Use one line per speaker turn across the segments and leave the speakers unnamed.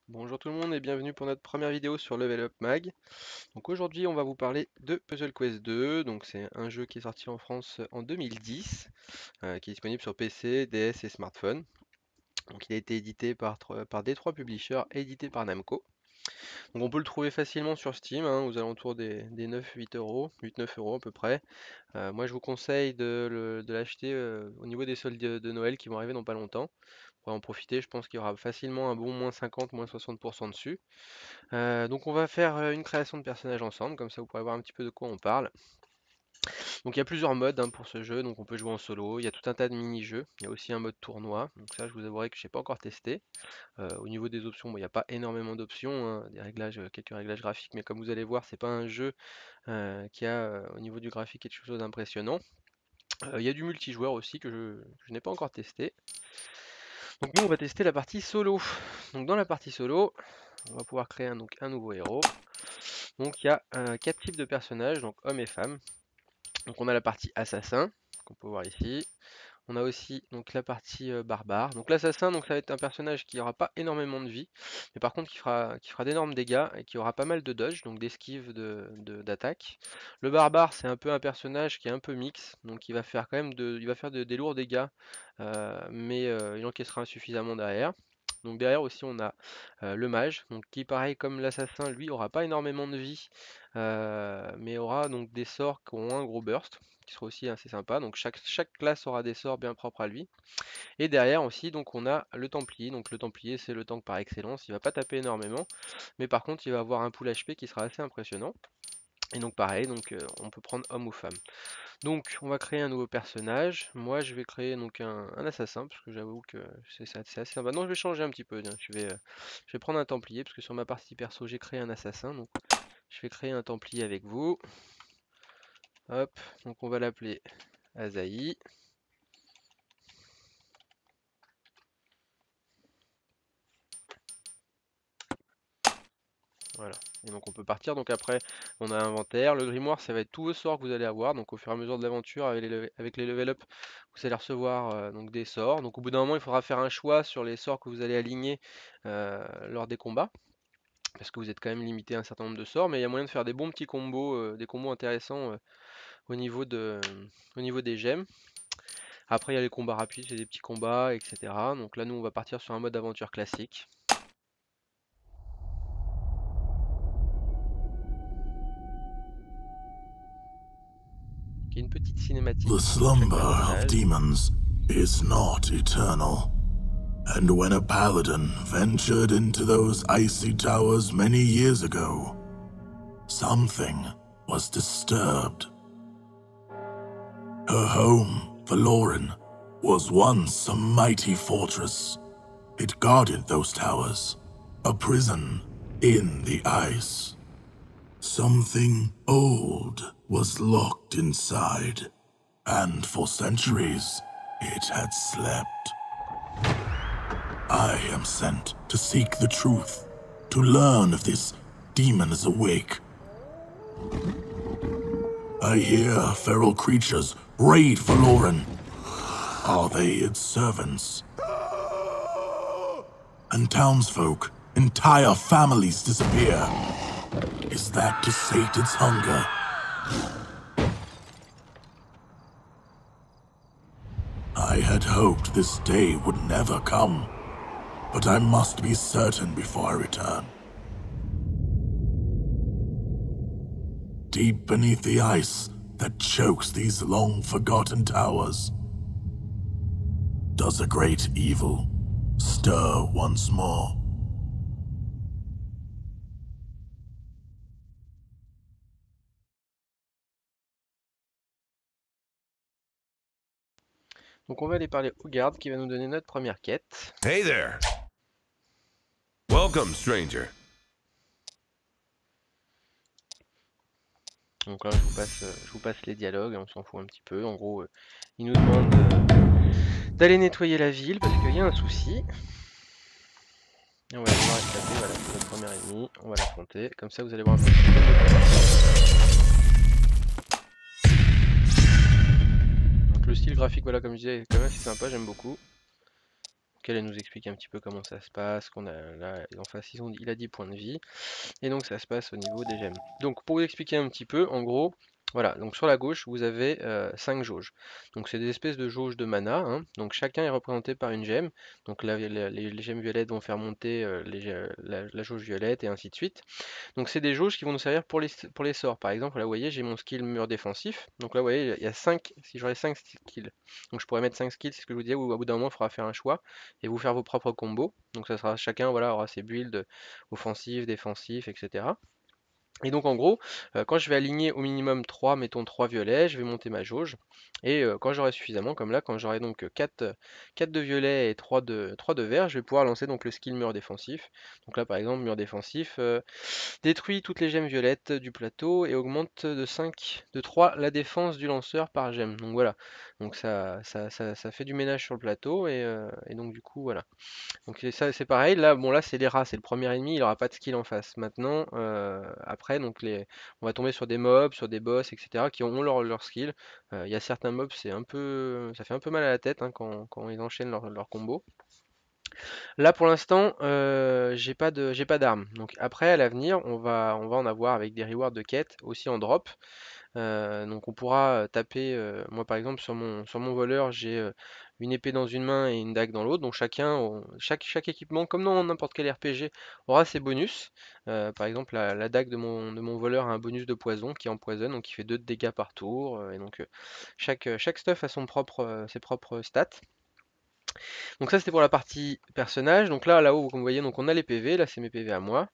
Bonjour tout le monde et bienvenue pour notre première vidéo sur Level Up Mag. Donc aujourd'hui on va vous parler de Puzzle Quest 2. Donc c'est un jeu qui est sorti en France en 2010, qui est disponible sur PC, DS et smartphone. Donc il a été édité par D3 Publishers et édité par Namco. Donc on peut le trouver facilement sur Steam, aux alentours des 9-8 euros, 8-9 euros à peu près. Moi je vous conseille de l'acheter au niveau des soldes de Noël qui vont arriver dans pas longtemps. Pour en profiter, je pense qu'il y aura facilement un bon moins 50, moins 60% dessus. Donc on va faire une création de personnage ensemble, comme ça vous pourrez voir un petit peu de quoi on parle. Donc il y a plusieurs modes pour ce jeu, donc on peut jouer en solo, il y a tout un tas de mini-jeux, il y a aussi un mode tournoi, donc ça je vous avouerai que je n'ai pas encore testé. Au niveau des options, bon, il n'y a pas énormément d'options, des réglages, quelques réglages graphiques, mais comme vous allez voir, c'est pas un jeu qui a au niveau du graphique quelque chose d'impressionnant. Il y a du multijoueur aussi que je n'ai pas encore testé. Donc nous on va tester la partie solo. Donc dans la partie solo, on va pouvoir créer un nouveau héros. Donc il y a 4 types de personnages, donc hommes et femmes. Donc on a la partie assassin, qu'on peut voir ici. On a aussi donc la partie barbare. Donc l'assassin, donc ça va être un personnage qui n'aura pas énormément de vie, mais par contre qui fera d'énormes dégâts et qui aura pas mal de dodge, donc d'esquive d'attaque. Le barbare, c'est un peu un personnage qui est un peu mix, donc il va faire quand même des lourds dégâts, mais il encaissera suffisamment derrière. Donc derrière aussi on a le mage, donc qui pareil comme l'assassin, lui aura pas énormément de vie, mais aura donc des sorts qui auront un gros burst, qui sera aussi assez sympa. Donc chaque classe aura des sorts bien propres à lui. Et derrière aussi donc on a le Templier. Donc le Templier c'est le tank par excellence, il va pas taper énormément, mais par contre il va avoir un pool HP qui sera assez impressionnant. Et donc pareil, donc on peut prendre homme ou femme. Donc on va créer un nouveau personnage. Moi je vais créer donc un assassin, parce que j'avoue que c'est assez sympa. Non, je vais changer un petit peu, tiens. Je vais prendre un Templier, parce que sur ma partie perso j'ai créé un assassin. Donc je vais créer un Templier avec vous. Hop, donc on va l'appeler Azaï. Voilà. Et donc on peut partir. Donc après, on a inventaire. Le grimoire, ça va être tous vos sorts que vous allez avoir. Donc au fur et à mesure de l'aventure, avec les level up, vous allez recevoir donc des sorts. Donc au bout d'un moment, il faudra faire un choix sur les sorts que vous allez aligner lors des combats. Parce que vous êtes quand même limité à un certain nombre de sorts. Mais il y a moyen de faire des bons petits combos, des combos intéressants au niveau des gemmes. Après, il y a les combats rapides, c'est des petits combats, etc. Donc là, nous, on va partir sur un mode aventure classique. Qui est une petite cinématique
The
pour chaque
slumber of
personnage.
demons is not eternal. And when a paladin ventured into those icy towers many years ago, something was disturbed. Her home, Valoran, was once a mighty fortress. It guarded those towers, a prison in the ice. Something old was locked inside, and for centuries it had slept. I am sent to seek the truth, to learn if this demon is awake. I hear feral creatures raid Valoran. Are they its servants? And townsfolk, entire families disappear. Is that to sate its hunger? I had hoped this day would never come, but I must be certain before I return. Deep beneath the ice that chokes these long-forgotten towers, does a great evil stir once more?
Donc on va aller parler au garde qui va nous donner notre première quête.
Hey there. Welcome, stranger.
Donc là je vous passe les dialogues, on s'en fout un petit peu. En gros, il nous demande d'aller nettoyer la ville parce qu'il y a un souci. Et on va devoir éclater, voilà, c'est notre premier ennemi, on va l'affronter. Comme ça vous allez voir un peu plus de. Donc le style graphique, voilà, comme je disais, quand même c'est sympa, j'aime beaucoup. elle nous explique un petit peu comment ça se passe, qu'on a là en face il a 10 points de vie, et donc ça se passe au niveau des gemmes. Donc pour vous expliquer un petit peu, en gros, voilà, donc sur la gauche, vous avez 5 jauges. Donc c'est des espèces de jauges de mana, hein. Donc chacun est représenté par une gemme. Donc là, les gemmes violettes vont faire monter la jauge violette et ainsi de suite. Donc c'est des jauges qui vont nous servir pour les sorts. Par exemple, là vous voyez, j'ai mon skill mur défensif. Donc là vous voyez, il y a 5, si j'aurais 5 skills. Donc je pourrais mettre 5 skills, c'est ce que je vous disais, où au bout d'un moment il faudra faire un choix et vous faire vos propres combos. Donc ça sera chacun voilà, aura ses builds offensifs, défensifs, etc. Et donc en gros, quand je vais aligner au minimum 3, mettons 3 violets, je vais monter ma jauge. Et quand j'aurai suffisamment, comme là, quand j'aurai donc 4 de violet et 3 de vert, je vais pouvoir lancer donc le skill mur défensif. Donc là par exemple, mur défensif, détruit toutes les gemmes violettes du plateau et augmente de 3 la défense du lanceur par gemme. Donc voilà, donc ça fait du ménage sur le plateau et donc du coup voilà. Donc ça c'est pareil, là bon là c'est les rats, c'est le premier ennemi, il aura pas de skill en face. Maintenant, après donc on va tomber sur des mobs, sur des boss, etc. qui ont leur skill. Il y a certains mobs, ça fait un peu mal à la tête hein, quand ils enchaînent leur combo. Là pour l'instant, j'ai pas d'armes. Donc après à l'avenir, on va en avoir avec des rewards de quête aussi en drop. Donc on pourra taper, moi par exemple sur mon voleur j'ai une épée dans une main et une dague dans l'autre, donc chaque équipement, comme dans n'importe quel RPG, aura ses bonus. Par exemple la dague de mon voleur a un bonus de poison qui empoisonne, donc qui fait 2 de dégâts par tour, et donc chaque stuff a ses propres stats. Donc ça c'était pour la partie personnage, donc là-haut comme vous voyez donc on a les PV, là c'est mes PV à moi.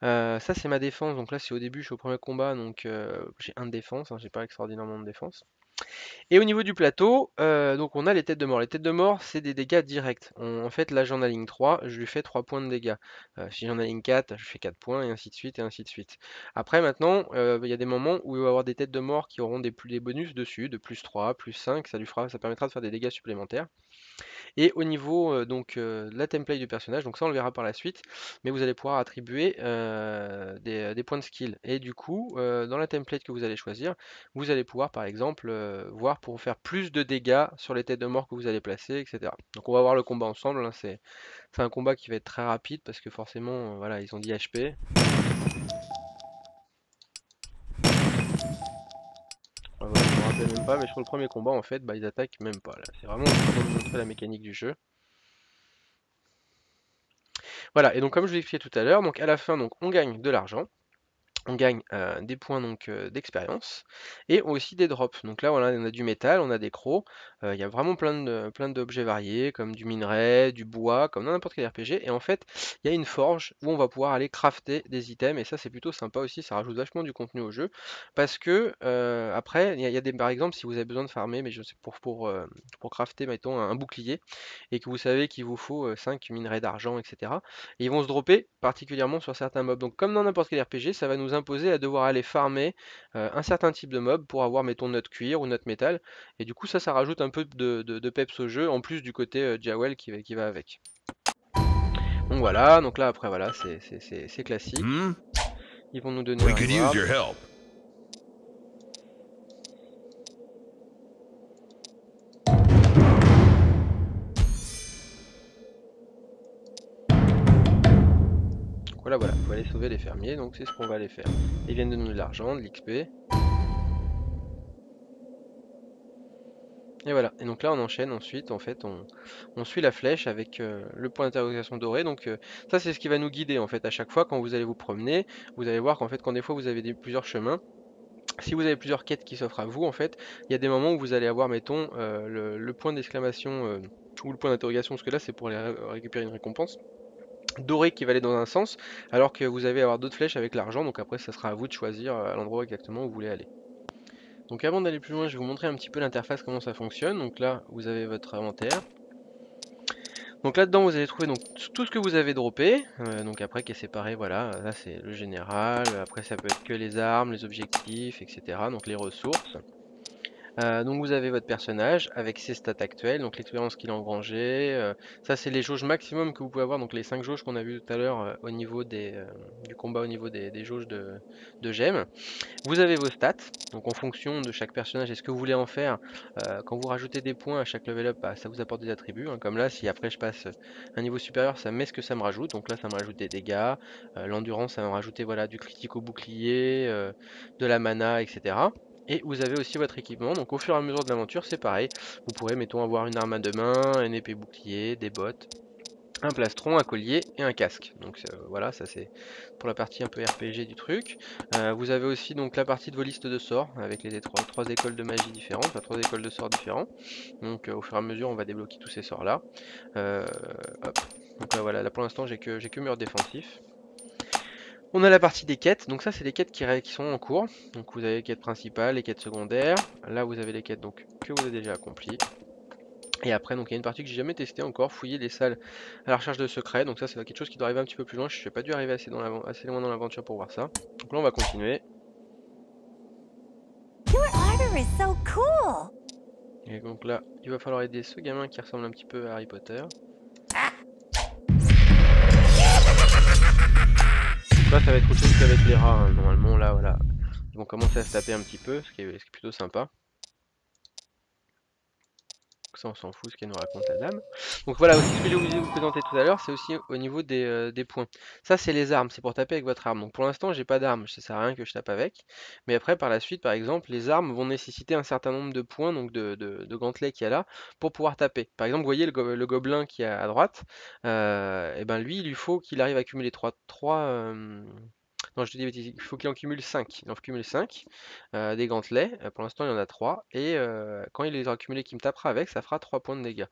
Ça c'est ma défense, donc là c'est au début, je suis au premier combat, donc j'ai 1 de défense, hein, j'ai pas extraordinairement de défense. Et au niveau du plateau, donc on a les têtes de mort. Les têtes de mort, c'est des dégâts directs. En fait, là j'en aligne 3, je lui fais 3 points de dégâts. Si j'en aligne 4, je fais 4 points, et ainsi de suite, et ainsi de suite. Après, maintenant, il y a des moments où il va y avoir des têtes de mort qui auront des bonus dessus, de plus 3, plus 5, ça permettra de faire des dégâts supplémentaires. Et au niveau de la template du personnage, donc ça on le verra par la suite, mais vous allez pouvoir attribuer des points de skill. Et du coup, dans la template que vous allez choisir, vous allez pouvoir par exemple voir pour faire plus de dégâts sur les têtes de mort que vous allez placer, etc. Donc on va voir le combat ensemble, hein, c'est un combat qui va être très rapide parce que forcément, voilà, ils ont 10 HP. Voilà, je me rappelle même pas, mais sur le premier combat en fait, bah, ils attaquent même pas là. C'est vraiment pour vous montrer la mécanique du jeu. Voilà, et donc comme je vous l'ai expliqué tout à l'heure, donc à la fin, donc on gagne de l'argent. On gagne des points donc d'expérience et aussi des drops. Donc là voilà, on a du métal, on a des crocs, il y a vraiment plein d'objets variés comme du minerai, du bois, comme dans n'importe quel RPG. Et en fait, il y a une forge où on va pouvoir aller crafter des items et ça c'est plutôt sympa aussi, ça rajoute vachement du contenu au jeu parce que après il y a des par exemple si vous avez besoin de farmer, mais je sais pour crafter mettons un bouclier et que vous savez qu'il vous faut 5 minerais d'argent, etc. Et ils vont se dropper particulièrement sur certains mobs. Donc comme dans n'importe quel RPG, ça va nous imposer à devoir aller farmer un certain type de mob pour avoir mettons notre cuir ou notre métal. Et du coup ça rajoute un peu de peps au jeu, en plus du côté Jawel qui va avec. Donc voilà, donc là après voilà, c'est classique. Ils vont nous donner un reward. Voilà, voilà, il faut aller sauver les fermiers, donc c'est ce qu'on va aller faire. Ils viennent de nous de l'argent, de l'XP. Et voilà, et donc là on enchaîne ensuite, en fait on suit la flèche avec le point d'interrogation doré, donc ça c'est ce qui va nous guider en fait à chaque fois quand vous allez vous promener, vous allez voir qu'en fait quand des fois vous avez plusieurs chemins, si vous avez plusieurs quêtes qui s'offrent à vous en fait, il y a des moments où vous allez avoir mettons le point d'exclamation ou le point d'interrogation, parce que là c'est pour récupérer une récompense, doré qui va aller dans un sens, alors que vous allez avoir d'autres flèches avec l'argent, donc après ça sera à vous de choisir à l'endroit exactement où vous voulez aller. Donc avant d'aller plus loin, je vais vous montrer un petit peu l'interface, comment ça fonctionne. Donc là, vous avez votre inventaire. Donc là-dedans, vous allez trouver donc tout ce que vous avez droppé. Donc après, qui est séparé, voilà. Là, c'est le général. Après, ça peut être que les armes, les objectifs, etc. Donc les ressources. Donc vous avez votre personnage avec ses stats actuelles, donc l'expérience qu'il a engrangée. Ça c'est les jauges maximum que vous pouvez avoir, donc les 5 jauges qu'on a vu tout à l'heure au niveau du combat, au niveau des jauges de gemmes. Vous avez vos stats, donc en fonction de chaque personnage et ce que vous voulez en faire, quand vous rajoutez des points à chaque level up, bah, ça vous apporte des attributs, hein. Comme là, si après je passe un niveau supérieur, ça met ce que ça me rajoute. Donc là, ça me rajoute des dégâts, l'endurance, ça va me rajouter voilà, du critique au bouclier, de la mana, etc. Et vous avez aussi votre équipement, donc au fur et à mesure de l'aventure, c'est pareil. Vous pourrez, mettons, avoir une arme à deux mains, une épée bouclier, des bottes, un plastron, un collier et un casque. Donc voilà, ça c'est pour la partie un peu RPG du truc. Vous avez aussi donc la partie de vos listes de sorts avec les trois écoles de magie différentes, enfin trois écoles de sorts différents. Donc au fur et à mesure, on va débloquer tous ces sorts là. Hop. Donc là voilà, là pour l'instant j'ai que mur défensif. On a la partie des quêtes, donc ça c'est les quêtes qui sont en cours. Donc vous avez les quêtes principales, les quêtes secondaires. Là vous avez les quêtes donc que vous avez déjà accomplies. Et après, donc il y a une partie que j'ai jamais testée encore, fouiller les salles à la recherche de secrets. Donc ça, c'est quelque chose qui doit arriver un petit peu plus loin. Je n'ai pas dû arriver assez loin dans l'aventure pour voir ça. Donc là, on va continuer.
Your armor is so cool.
Et donc là, il va falloir aider ce gamin qui ressemble un petit peu à Harry Potter. Donc là, ça va être autre chose qu'avec les rats, hein. Normalement, là, voilà. Ils vont commencer à se taper un petit peu, ce qui est plutôt sympa. Ça on s'en fout ce qu'elle nous raconte la dame. Donc voilà, aussi ce que j'ai oublié de vous présenter tout à l'heure, c'est aussi au niveau des points. Ça c'est les armes, c'est pour taper avec votre arme. Donc pour l'instant j'ai pas d'arme, ça sert à rien que je tape avec. Mais après par la suite par exemple, les armes vont nécessiter un certain nombre de points, donc de gantelets qu'il y a là, pour pouvoir taper. Par exemple, vous voyez le gobelin qui est à droite, et ben lui il lui faut qu'il arrive à cumuler 3 non, je te dis des bêtises, il faut qu'il en cumule 5. Il en cumule 5 des gantelets. Pour l'instant, il y en a 3. Et quand il les aura cumulés, qu'il me tapera avec, ça fera 3 points de dégâts.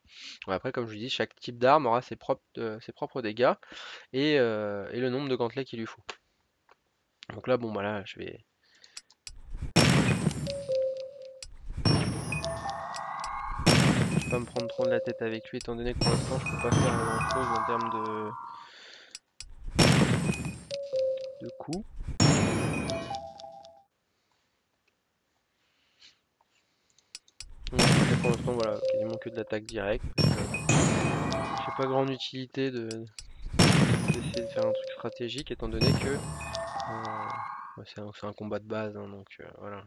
Bon, après, comme je vous dis, chaque type d'arme aura ses propres dégâts et le nombre de gantelets qu'il lui faut. Donc là, bon, bah là, je vais pas me prendre trop de la tête avec lui, étant donné que pour l'instant, je peux pas faire grand chose en termes de coups. Donc, pour l'instant, voilà, quasiment que de l'attaque directe. J'ai pas grande utilité d'essayer de faire un truc stratégique, étant donné que c'est un combat de base, hein, donc voilà.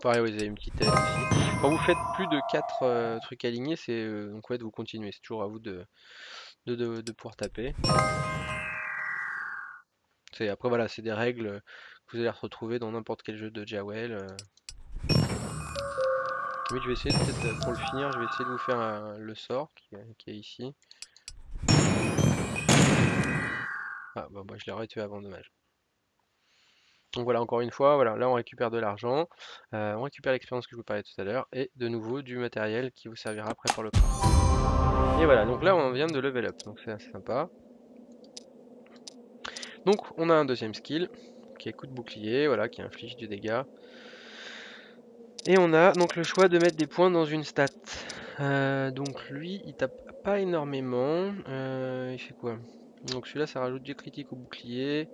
Pareil, vous avez une petite aide aussi. Quand vous faites plus de 4 trucs alignés, c'est donc ouais, de vous continuer. C'est toujours à vous de pouvoir taper. Après voilà, c'est des règles que vous allez retrouver dans n'importe quel jeu de Jawel. Oui, je vais essayer peut-être pour le finir, je vais essayer de vous faire le sort qui est ici. Ah bah, je l'ai arrêté avant, dommage. Donc voilà, encore une fois, voilà, là on récupère de l'argent, on récupère l'expérience que je vous parlais tout à l'heure, et de nouveau du matériel qui vous servira après pour le craft. Et voilà, donc là on vient de level up, donc c'est assez sympa. Donc on a un deuxième skill, qui est coup de bouclier, voilà, qui inflige du dégât. Et on a donc le choix de mettre des points dans une stat. Donc lui, il tape pas énormément, il fait quoi? Donc celui-là, ça rajoute du critique au bouclier.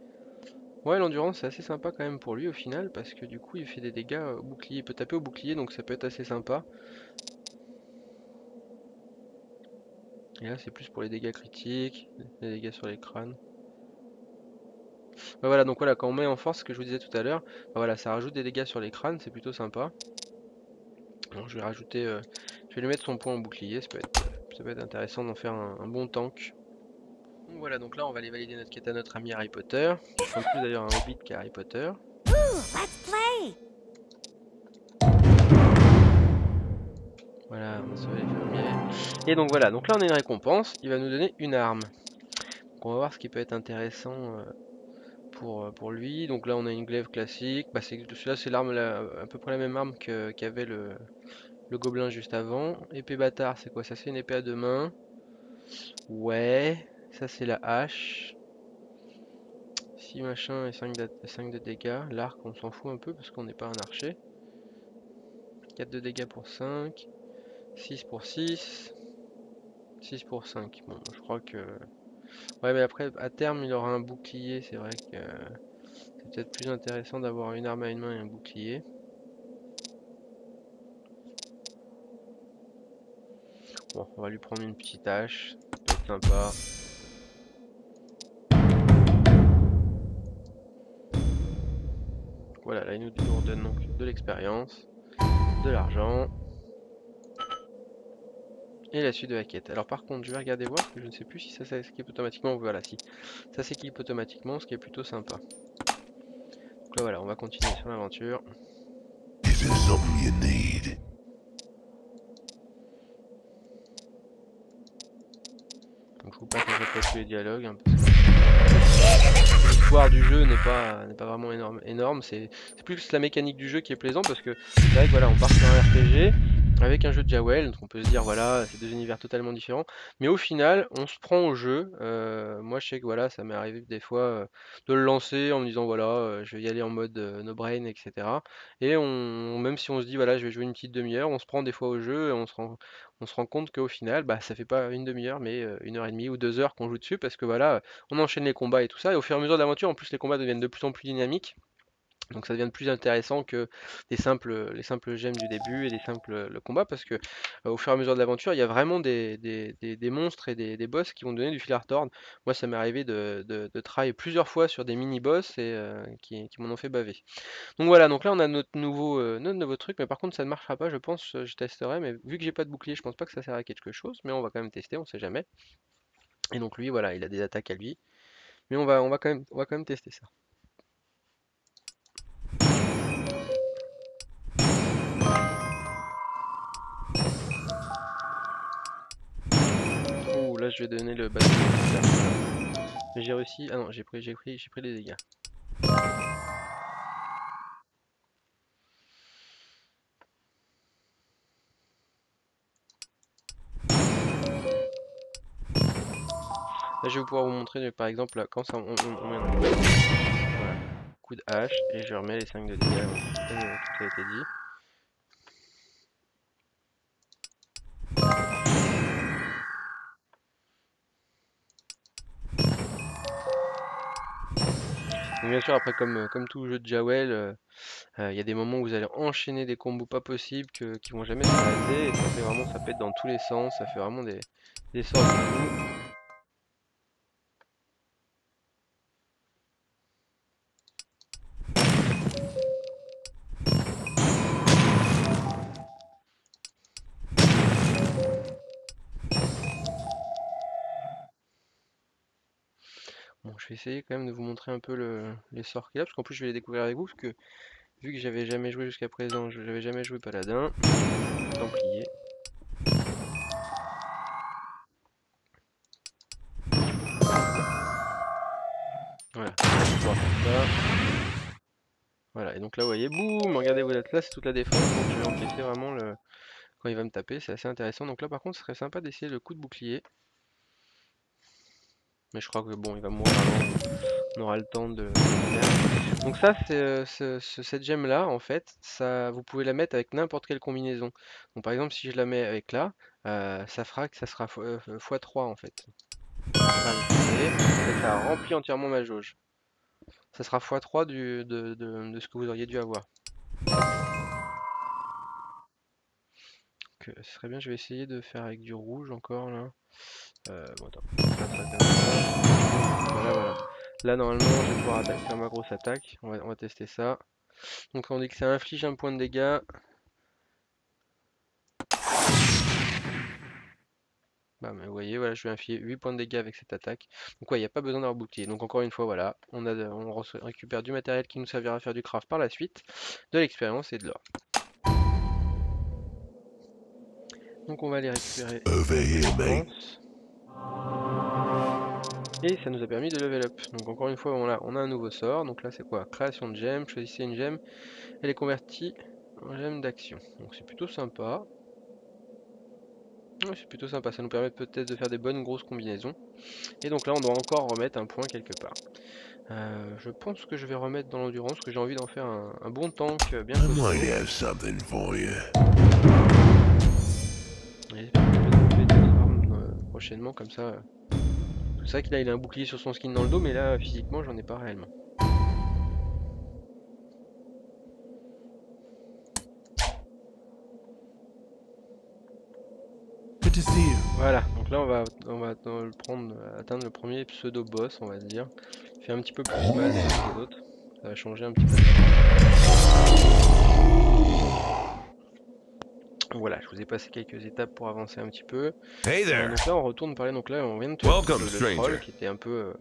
Ouais, l'endurance c'est assez sympa quand même pour lui au final, parce que du coup il fait des dégâts au bouclier, il peut taper au bouclier, donc ça peut être assez sympa. Et là c'est plus pour les dégâts critiques, les dégâts sur les crânes. Bah voilà, donc voilà, quand on met en force, ce que je vous disais tout à l'heure, bah voilà, ça rajoute des dégâts sur les crânes, c'est plutôt sympa. Donc je vais rajouter, je vais lui mettre son point au bouclier, ça peut être intéressant d'en faire un bon tank. Donc voilà, donc là on va aller valider notre quête à notre ami Harry Potter, qui ressemble plus d'ailleurs à un hobbit qu'à Harry Potter.
Ooh, let's play.
Voilà, on a sauvé les fermiers. Et donc voilà, donc là on a une récompense, il va nous donner une arme. Donc on va voir ce qui peut être intéressant pour lui. Donc là on a une glaive classique, bah, celui-là c'est l'arme, à peu près la même arme qu'avait le gobelin juste avant. Épée bâtard, c'est quoi ça? C'est une épée à deux mains. Ouais, ça c'est la hache. 6 machin et 5 de dégâts. L'arc on s'en fout un peu parce qu'on n'est pas un archer. 4 de dégâts pour 5. 6 pour 6. 6 pour 5. Bon, je crois que... Ouais, mais après, à terme, il aura un bouclier. C'est vrai que c'est peut-être plus intéressant d'avoir une arme à une main et un bouclier. Bon, on va lui prendre une petite hache, ça peut être sympa. Voilà, là il nous redonne donc de l'expérience, de l'argent et la suite de la quête. Alors par contre, je vais regarder voir, parce que je ne sais plus si ça s'équipe automatiquement. Voilà, si ça s'équipe automatiquement, ce qui est plutôt sympa. Donc là voilà, on va continuer sur l'aventure.
Is there something you need?
Donc je vous passe à peu près tous les dialogues, hein, parce que l'histoire du jeu n'est pas vraiment énorme. C'est plus la mécanique du jeu qui est plaisant, parce que c'est vrai que voilà, on part sur un RPG avec un jeu de Jawel, donc on peut se dire voilà, c'est deux univers totalement différents, mais au final, on se prend au jeu. Moi, je sais que voilà, ça m'est arrivé des fois de le lancer en me disant voilà, je vais y aller en mode no brain, etc. Et même si on se dit voilà, je vais jouer une petite demi-heure, on se prend des fois au jeu et on se rend compte qu'au final, bah, ça fait pas une demi-heure, mais 1 heure et demie ou 2 heures qu'on joue dessus, parce que voilà, on enchaîne les combats et tout ça, et au fur et à mesure de l'aventure, en plus, les combats deviennent de plus en plus dynamiques. Donc ça devient de plus intéressant que les simples gemmes du début et les simples le combat, parce que au fur et à mesure de l'aventure, il y a vraiment des monstres et des boss qui vont donner du fil à retordre. Moi, ça m'est arrivé de try plusieurs fois sur des mini-boss et qui m'en ont fait baver. Donc voilà, donc là on a notre nouveau truc, mais par contre ça ne marchera pas, je pense, je testerai, mais vu que j'ai pas de bouclier, je pense pas que ça sert à quelque chose, mais on va quand même tester, on sait jamais. Et donc lui, voilà, il a des attaques à lui, mais on va quand même tester ça. Ouh, là je vais donner le bâton. Mais j'ai réussi. Ah non, j'ai pris les dégâts. Là je vais pouvoir vous montrer par exemple là, quand ça on met un coup. Voilà. Coup de hache et je remets les 5 de dégâts. Tout a été dit. Donc bien sûr après comme tout jeu de Jawel, il y a des moments où vous allez enchaîner des combos pas possibles qui vont jamais s'arrêter, et ça fait vraiment, ça pète dans tous les sens, ça fait vraiment des sorts de fou. Bon, je vais essayer quand même de vous montrer un peu les sorts qu'il a, parce qu'en plus je vais les découvrir avec vous, parce que vu que j'avais jamais joué jusqu'à présent, je n'avais jamais joué paladin, templier. Voilà, on va faire ça. Voilà, et donc là vous voyez, boum, regardez, vous êtes là, c'est toute la défense, donc je vais encaisser vraiment quand il va me taper, c'est assez intéressant. Donc là par contre ce serait sympa d'essayer le coup de bouclier. Mais je crois que bon, il va mourir avant, on aura le temps de le faire. Donc ça, cette gemme là, en fait, ça, vous pouvez la mettre avec n'importe quelle combinaison. Donc par exemple, si je la mets avec là, ça fera que ça sera x3 en fait. Voilà, vous voyez, et ça remplit entièrement ma jauge. Ça sera x3 de ce que vous auriez dû avoir. Donc, ce serait bien, je vais essayer de faire avec du rouge encore là. Bon, attends. Voilà, voilà. Là, normalement, je vais pouvoir faire ma grosse attaque. On va tester ça. Donc, on dit que ça inflige un point de dégâts. Bah, mais vous voyez, voilà, je vais infliger 8 points de dégâts avec cette attaque. Donc, ouais, il n'y a pas besoin d'avoir bouclier. Donc, encore une fois, voilà, on récupère du matériel qui nous servira à faire du craft par la suite, de l'expérience et de l'or. Donc, on va aller récupérer. Et ça nous a permis de level up. Donc encore une fois, on a un nouveau sort. Donc là, c'est quoi? Création de gemme. Choisissez une gemme. Elle est convertie en gemme d'action. Donc c'est plutôt sympa. Ouais, c'est plutôt sympa. Ça nous permet peut-être de faire des bonnes grosses combinaisons. Et donc là, on doit encore remettre un point quelque part. Je pense que je vais remettre dans l'endurance, parce que j'ai envie d'en faire un bon tank bien costaud. Et j'espère que je vais trouver d'autres armes prochainement, comme ça. C'est vrai qu'il a un bouclier sur son skin dans le dos, mais là, physiquement, j'en ai pas réellement.
see you.
Voilà, donc là on va prendre, atteindre le premier pseudo-boss, on va dire. Il fait un petit peu plus mal que les autres. Ça va changer un petit peu. Voilà, je vous ai passé quelques étapes pour avancer un petit peu.
Hey there.
Donc là on retourne parler, donc là on vient de tuer
Welcome,
le
stranger.
troll qui était un peu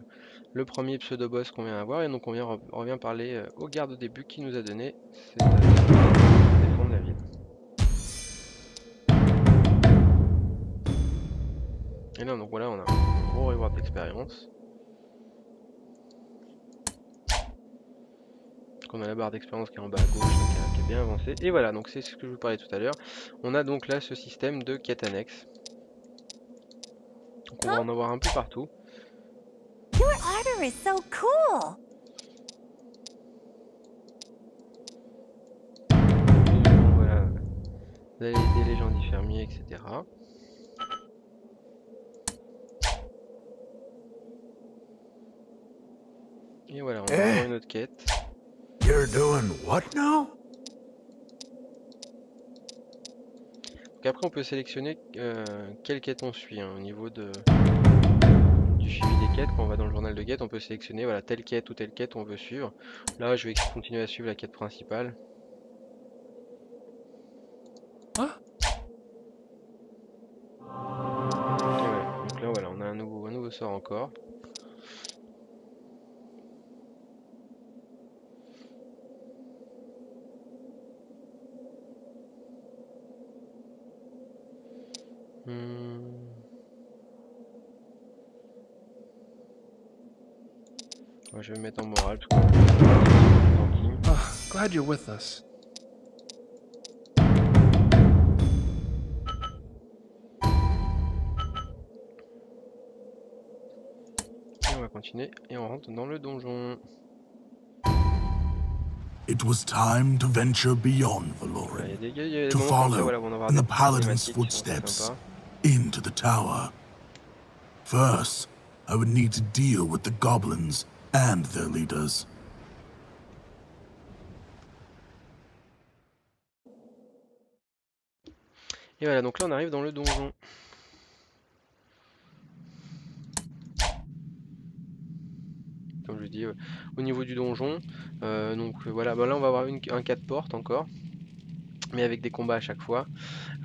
le premier pseudo-boss qu'on vient d'avoir. Et donc on revient parler au garde au début qui nous a donné cette défendre la ville. Et là donc voilà, on a un gros reward d'expérience. Donc on a la barre d'expérience qui est en bas à gauche, qui est bien avancée. Et voilà, donc c'est ce que je vous parlais tout à l'heure. On a donc là ce système de quête annexe. Donc on va en avoir un peu partout.
Your ardor is so cool.
Et voilà, vous allez aider les gens fermiers, etc. Et voilà, on va avoir une autre quête.
You're doing what now?
Donc après on peut sélectionner quelle quête on suit au niveau du suivi des quêtes. Quand on va dans le journal de quête, on peut sélectionner voilà, telle quête ou telle quête on veut suivre. Là je vais continuer à suivre la quête principale. Et voilà. Donc là voilà, on a un nouveau sort encore. Ouais, je vais me mettre en morale parce qu'on est tranquille.
Glad you're with us.
Et on va continuer et on rentre dans le donjon.
It was time to venture beyond
Voilà,
Valoran,
il y a des
to
moments comme ça,
follow
voilà, où on va avoir
in
des
the
petites
paladin's
cinématiques qui sont assez
footsteps
sympas.
into the tower. First, I would need to deal with the goblins and their leaders.
Et voilà, donc là on arrive dans le donjon. Comme je dis, au niveau du donjon. Voilà, bah là on va avoir un 4 portes encore. Mais avec des combats à chaque fois.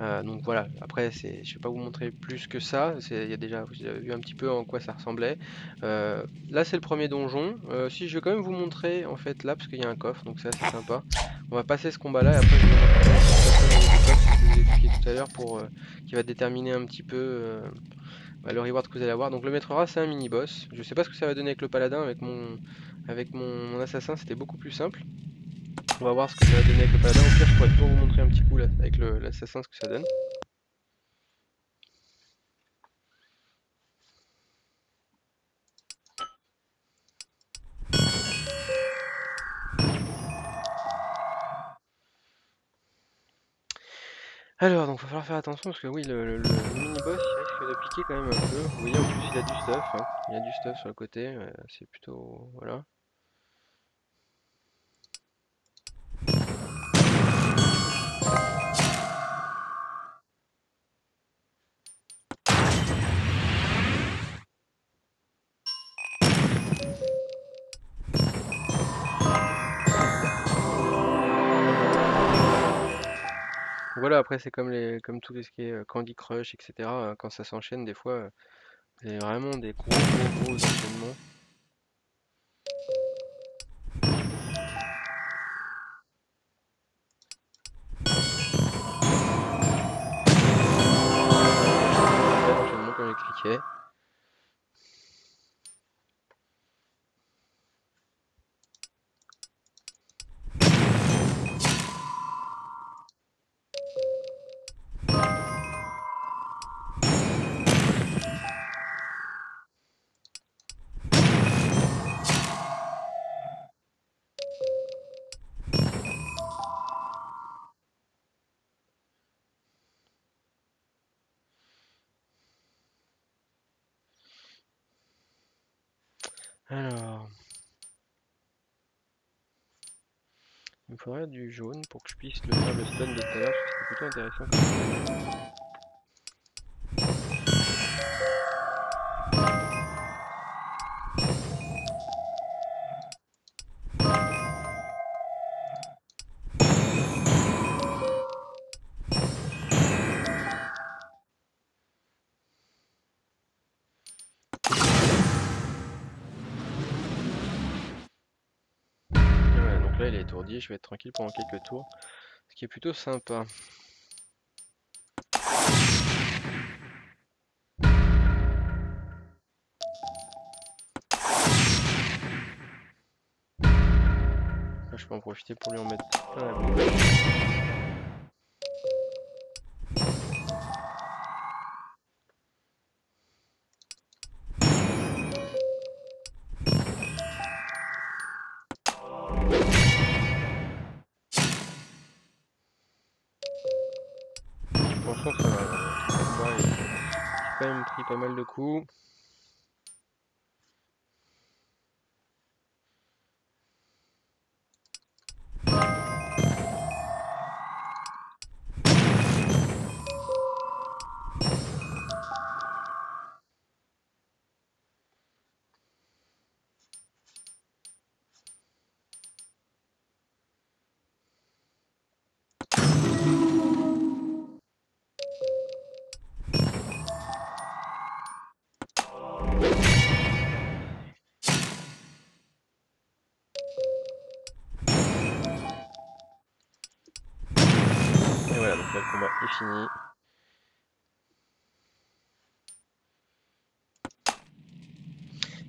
Donc voilà, après je vais pas vous montrer plus que ça. Il y a déjà, vous avez vu un petit peu en quoi ça ressemblait. Là c'est le premier donjon. Si je vais quand même vous montrer en fait là, parce qu'il y a un coffre, donc c'est assez sympa. On va passer ce combat là et après je vais vous montrer comment ça se passe au niveau du coffre, que je vous ai expliqué tout à l'heure, qui va déterminer un petit peu le reward que vous allez avoir. Donc le maître rat c'est un mini boss. Je sais pas ce que ça va donner avec le paladin, avec mon assassin c'était beaucoup plus simple. On va voir ce que ça va donner avec le paladin. Au pire je pourrais toujours vous montrer un petit coup là, avec l'assassin ce que ça donne. Alors donc il va falloir faire attention parce que oui le mini-boss il risque de piquer quand même un peu. Vous voyez en plus il a du stuff, hein. Il y a du stuff sur le côté, c'est plutôt... voilà. Voilà, après c'est comme tout ce qui est Candy Crush, etc. Quand ça s'enchaîne, des fois, c'est vraiment des gros enchaînements. Enchaînement comme j'expliquais. Alors, il me faudrait du jaune pour que je puisse le faire le stun de tout à l'heure, parce que c'était plutôt intéressant. là il est étourdi, je vais être tranquille pendant quelques tours, ce qui est plutôt sympa. Là, je peux en profiter pour lui en mettre plein la bouche. Franchement, ça va. Le combat, il a quand même pris pas mal de coups. Et voilà, donc là le combat est fini.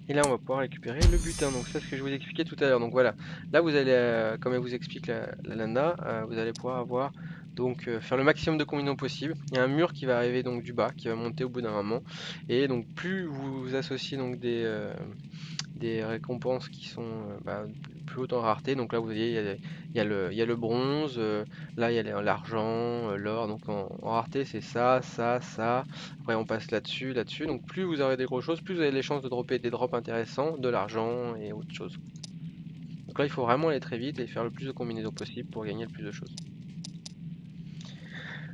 Et là on va pouvoir récupérer le butin, donc c'est ce que je vous expliquais tout à l'heure. Donc voilà, là vous allez, comme elle vous explique la Lana, vous allez pouvoir avoir donc faire le maximum de combinaisons possible. Il y a un mur qui va arriver donc du bas, qui va monter au bout d'un moment. Et donc plus vous associez donc des récompenses qui sont plus hautes en rareté. Donc là, vous voyez, il y a le bronze, là, il y a l'argent, l'or. Donc en rareté, c'est ça, ça, ça. Après, on passe là-dessus, là-dessus. Donc plus vous aurez des grosses choses, plus vous avez les chances de dropper des drops intéressants, de l'argent et autre chose. Donc là, il faut vraiment aller très vite et faire le plus de combinaisons possible pour gagner le plus de choses.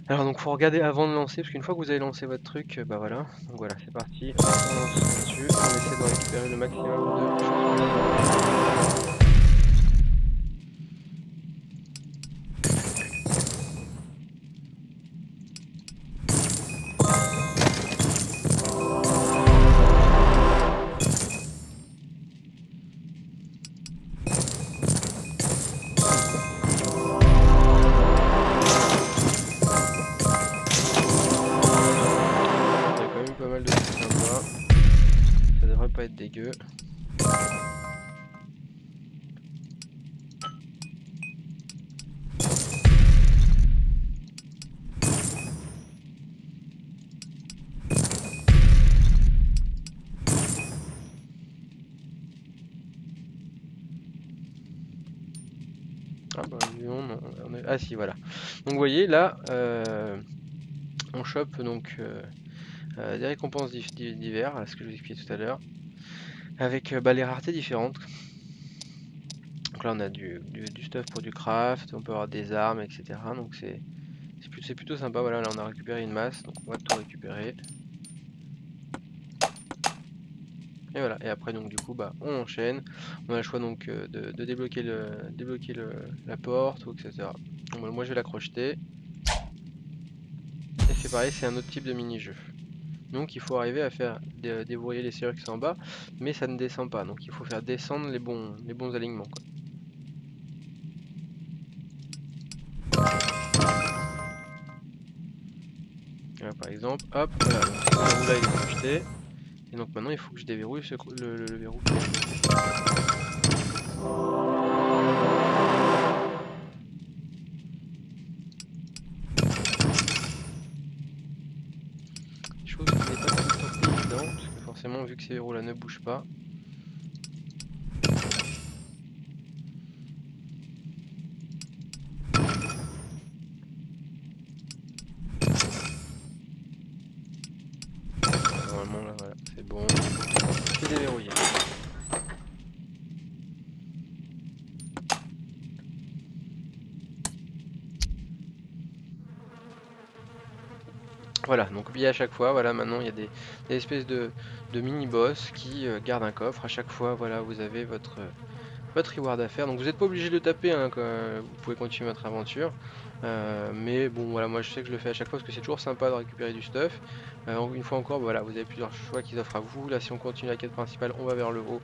Alors donc faut regarder avant de lancer, parce qu'une fois que vous avez lancé votre truc, bah voilà, donc voilà, c'est parti, on lance là-dessus, on essaie de récupérer le maximum de choses. Pas mal de trucs sympas, ça devrait pas être dégueu. Ah bah non, ah si voilà. Donc vous voyez là, on chope donc des récompenses divers, ce que je vous expliquais tout à l'heure, avec les raretés différentes. Donc là on a du stuff pour du craft, on peut avoir des armes, etc. Donc c'est plutôt sympa. Voilà, là on a récupéré une masse, donc on va tout récupérer. Et voilà, et après donc du coup bah on enchaîne. On a le choix donc de débloquer la porte, ou etc. Donc, moi je vais la crocheter. Et c'est pareil, c'est un autre type de mini-jeu. Donc il faut arriver à faire déverrouiller les serrures qui sont en bas, mais ça ne descend pas. Donc il faut faire descendre les bons alignements, quoi. Là, par exemple, hop, voilà, donc ce verrou là il est projeté. Et donc maintenant il faut que je déverrouille le verrou. Chose qui n'est pas tout le temps évident, parce que forcément vu que ces verrous là ne bougent pas. Normalement là voilà, c'est bon. C'est déverrouillé. Voilà, donc oubliez à chaque fois, voilà, maintenant il y a des espèces de mini-boss qui gardent un coffre. À chaque fois, voilà, vous avez votre reward à faire. Donc vous n'êtes pas obligé de le taper, hein, vous pouvez continuer votre aventure. Mais bon, voilà, moi je sais que je le fais à chaque fois parce que c'est toujours sympa de récupérer du stuff. Une fois encore, voilà, vous avez plusieurs choix qui s'offrent à vous. Là, si on continue la quête principale, on va vers le haut.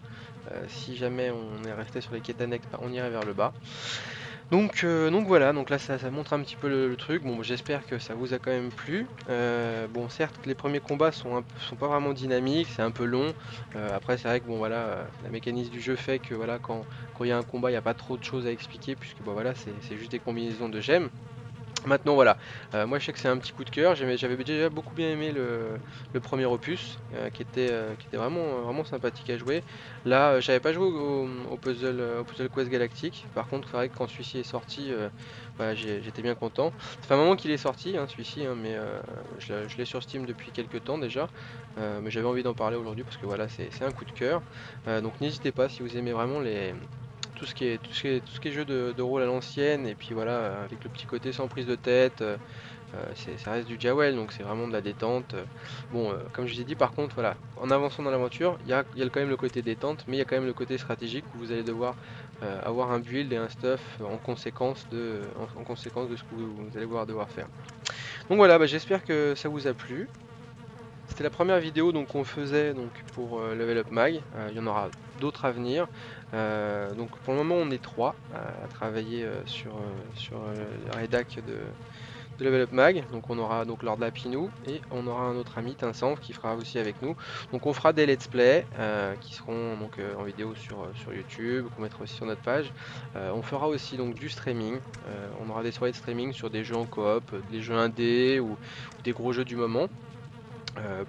Si jamais on est resté sur les quêtes annexes, bah, on irait vers le bas. Donc voilà, donc là ça montre un petit peu le truc. Bon, j'espère que ça vous a quand même plu. Bon, certes, les premiers combats sont pas vraiment dynamiques, c'est un peu long. Après, c'est vrai que bon voilà, la mécanique du jeu fait que voilà, quand il y a un combat, il n'y a pas trop de choses à expliquer puisque bon voilà, c'est juste des combinaisons de gemmes. Maintenant voilà, moi je sais que c'est un petit coup de cœur, j'avais déjà beaucoup bien aimé le premier opus, qui était vraiment sympathique à jouer. Là, j'avais pas joué au Puzzle Quest Galactique, par contre c'est vrai que quand celui-ci est sorti, bah, j'étais bien content. Ça fait un moment qu'il est sorti, hein, celui-ci, hein, mais je l'ai sur Steam depuis quelques temps déjà, mais j'avais envie d'en parler aujourd'hui parce que voilà, c'est un coup de cœur. Donc n'hésitez pas si vous aimez vraiment tout ce qui est jeu de rôle à l'ancienne, et puis voilà, avec le petit côté sans prise de tête, ça reste du Jawel, donc c'est vraiment de la détente. Bon, comme je vous ai dit, par contre, voilà, en avançant dans l'aventure, il y a quand même le côté détente, mais il y a quand même le côté stratégique où vous allez devoir avoir un build et un stuff en conséquence de ce que vous allez devoir faire. Donc voilà, bah, j'espère que ça vous a plu. C'était la première vidéo donc qu'on faisait donc pour Level Up Mag. Il y en aura d'autres à venir. Donc pour le moment on est 3 à travailler sur la rédac de Level Up Mag. Donc on aura donc Lord Lapinou et on aura un autre ami Tinsanf qui fera aussi avec nous. Donc on fera des let's play qui seront donc en vidéo sur YouTube, qu'on mettra aussi sur notre page. On fera aussi donc du streaming. On aura des soirées de streaming sur des jeux en coop, des jeux indés ou des gros jeux du moment.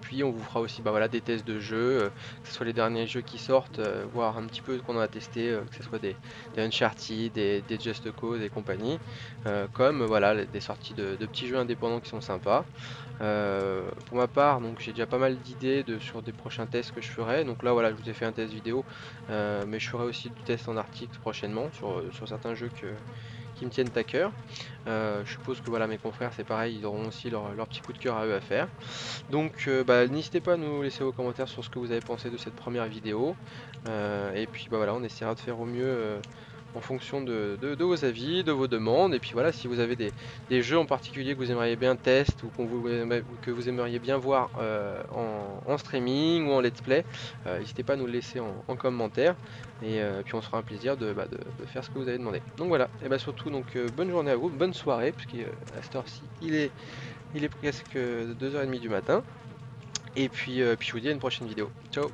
Puis on vous fera aussi bah, voilà, des tests de jeux, que ce soit les derniers jeux qui sortent, voir un petit peu ce qu'on a testé, que ce soit des Uncharted, des Just Cause et compagnie, comme voilà, des sorties de petits jeux indépendants qui sont sympas. Pour ma part, donc j'ai déjà pas mal d'idées sur des prochains tests que je ferai. Donc là voilà, je vous ai fait un test vidéo, mais je ferai aussi du test en article prochainement sur certains jeux qui me tiennent à cœur. Je suppose que voilà, mes confrères c'est pareil, ils auront aussi leur petit coup de cœur à eux à faire. Donc bah, n'hésitez pas à nous laisser vos commentaires sur ce que vous avez pensé de cette première vidéo. Et puis bah, voilà, on essaiera de faire au mieux en fonction de vos avis, de vos demandes. Et puis voilà, si vous avez des jeux en particulier que vous aimeriez bien tester ou que vous aimeriez bien voir en streaming ou en let's play, n'hésitez pas à nous le laisser en commentaire. Et puis on se fera un plaisir de faire ce que vous avez demandé. Donc voilà, et bah surtout donc bonne journée à vous, bonne soirée, puisqu'à cette heure-ci il est presque 2h30 du matin. Et puis je vous dis à une prochaine vidéo. Ciao!